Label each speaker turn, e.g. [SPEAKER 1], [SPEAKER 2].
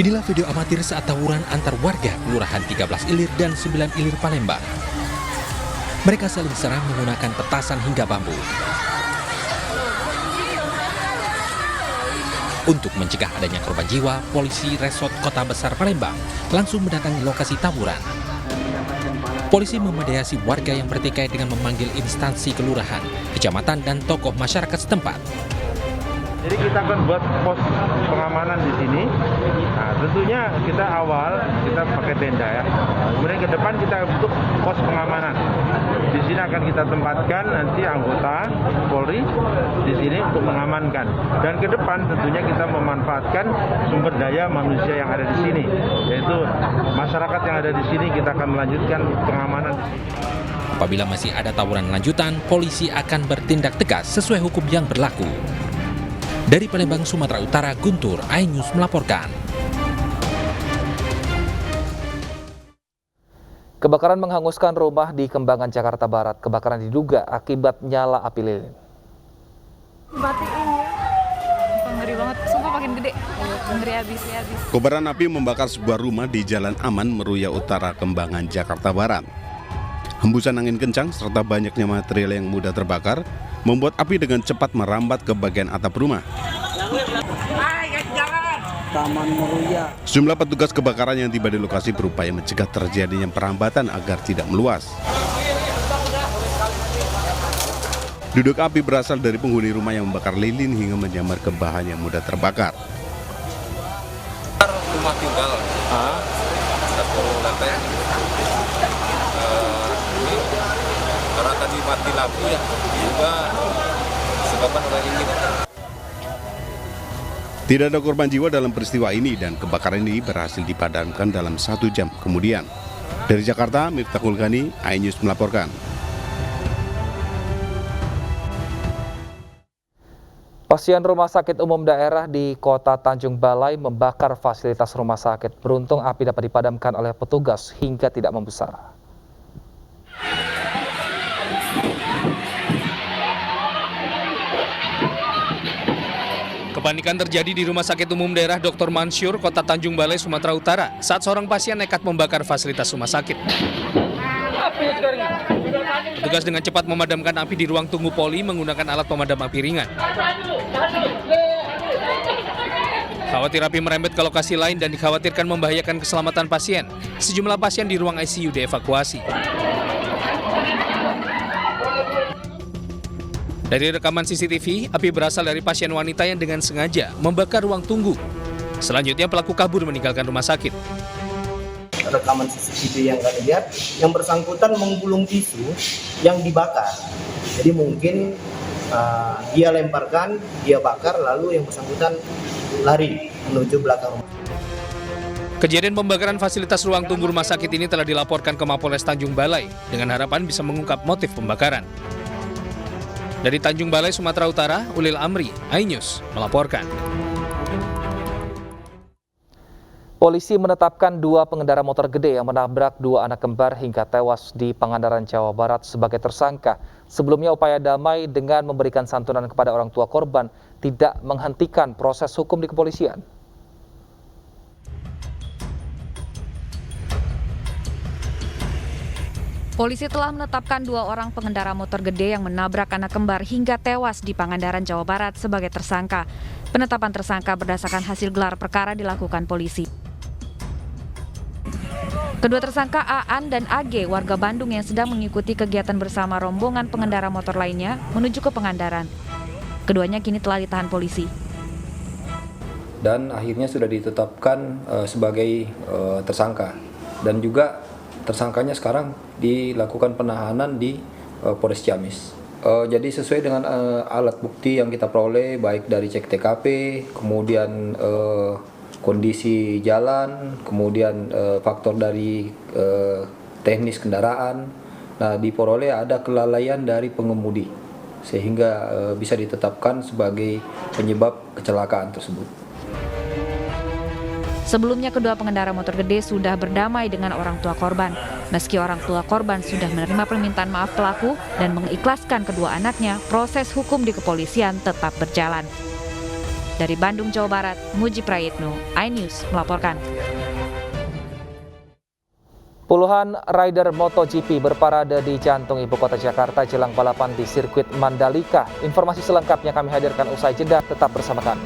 [SPEAKER 1] Inilah video amatir saat tawuran antar warga Kelurahan 13 Ilir dan 9 Ilir Palembang. Mereka saling serang menggunakan petasan hingga bambu. Untuk mencegah adanya korban jiwa, polisi Resort Kota Besar Palembang langsung mendatangi lokasi tawuran. Polisi memediasi warga yang bertikai dengan memanggil instansi kelurahan, kecamatan, dan tokoh masyarakat setempat.
[SPEAKER 2] Jadi kita akan buat pos pengamanan di sini. Nah, tentunya kita pakai tenda ya. Kemudian ke depan kita bentuk pos pengamanan. Di sini akan kita tempatkan nanti anggota Polri di sini untuk mengamankan. Dan ke depan tentunya kita memanfaatkan sumber daya manusia yang ada di sini, yaitu masyarakat yang ada di sini. Kita akan melanjutkan pengamanan di sini.
[SPEAKER 1] Apabila masih ada tawuran lanjutan, polisi akan bertindak tegas sesuai hukum yang berlaku. Dari Palembang, Sumatera Utara, Guntur, iNews melaporkan.
[SPEAKER 3] Kebakaran menghanguskan rumah di Kembangan, Jakarta Barat. Kebakaran diduga akibat nyala api lilin.
[SPEAKER 4] Batiin ya. Ngeri banget, sumpah makin gede. Ngeri habis.
[SPEAKER 5] Kobaran api membakar sebuah rumah di Jalan Aman, Meruya Utara, Kembangan, Jakarta Barat. Hembusan angin kencang serta banyaknya material yang mudah terbakar membuat api dengan cepat merambat ke bagian atap rumah.
[SPEAKER 6] Taman Meruya.
[SPEAKER 5] Sejumlah petugas kebakaran yang tiba di lokasi berupaya mencegah terjadinya perambatan agar tidak meluas. Diduga api berasal dari penghuni rumah yang membakar lilin hingga menyambar ke bahan yang mudah terbakar.
[SPEAKER 7] Rumah tinggal, satu lantai. Ini karena tadi mati lampu ya, juga disebabkan oleh ini.
[SPEAKER 5] Tidak ada korban jiwa dalam peristiwa ini dan kebakaran ini berhasil dipadamkan dalam 1 jam kemudian. Dari Jakarta, Miftahul Ghani, iNews melaporkan.
[SPEAKER 3] Pasien Rumah Sakit Umum Daerah di Kota Tanjung Balai membakar fasilitas rumah sakit. Beruntung api dapat dipadamkan oleh petugas hingga tidak membesar.
[SPEAKER 8] Kepanikan terjadi di Rumah Sakit Umum Daerah Dr. Mansyur, Kota Tanjung Balai, Sumatera Utara, saat seorang pasien nekat membakar fasilitas rumah sakit. Petugas dengan cepat memadamkan api di ruang tunggu poli menggunakan alat pemadam api ringan. Khawatir api merembet ke lokasi lain dan dikhawatirkan membahayakan keselamatan pasien, sejumlah pasien di ruang ICU dievakuasi. Dari rekaman CCTV, api berasal dari pasien wanita yang dengan sengaja membakar ruang tunggu. Selanjutnya pelaku kabur meninggalkan rumah sakit.
[SPEAKER 6] Rekaman CCTV yang kami lihat, yang bersangkutan menggulung tisu yang dibakar. Jadi mungkin dia lemparkan, dia bakar, lalu yang bersangkutan lari menuju belakang rumah.
[SPEAKER 8] Kejadian pembakaran fasilitas ruang tunggu rumah sakit ini telah dilaporkan ke Mapolres Tanjung Balai dengan harapan bisa mengungkap motif pembakaran. Dari Tanjung Balai, Sumatera Utara, Ulil Amri, iNews melaporkan.
[SPEAKER 3] Polisi menetapkan 2 pengendara motor gede yang menabrak 2 anak kembar hingga tewas di Pangandaran, Jawa Barat sebagai tersangka. Sebelumnya upaya damai dengan memberikan santunan kepada orang tua korban tidak menghentikan proses hukum di kepolisian.
[SPEAKER 4] Polisi telah menetapkan 2 orang pengendara motor gede yang menabrak anak kembar hingga tewas di Pangandaran, Jawa Barat sebagai tersangka. Penetapan tersangka berdasarkan hasil gelar perkara dilakukan polisi. Kedua tersangka Aan dan AG warga Bandung yang sedang mengikuti kegiatan bersama rombongan pengendara motor lainnya menuju ke Pangandaran. Keduanya kini telah ditahan polisi.
[SPEAKER 9] Dan akhirnya sudah ditetapkan sebagai tersangka dan juga tersangkanya sekarang dilakukan penahanan di Polres Ciamis. Jadi sesuai dengan alat bukti yang kita peroleh baik dari cek TKP, kemudian kondisi jalan, kemudian faktor dari teknis kendaraan. Nah, diperoleh ada kelalaian dari pengemudi sehingga bisa ditetapkan sebagai penyebab kecelakaan tersebut.
[SPEAKER 4] Sebelumnya kedua pengendara motor gede sudah berdamai dengan orang tua korban. Meski orang tua korban sudah menerima permintaan maaf pelaku dan mengikhlaskan kedua anaknya, proses hukum di kepolisian tetap berjalan. Dari Bandung, Jawa Barat, Muji Prayitno, iNews melaporkan.
[SPEAKER 3] Puluhan rider MotoGP berparade di jantung ibu kota Jakarta jelang balapan di sirkuit Mandalika. Informasi selengkapnya kami hadirkan usai jeda, tetap bersama kami.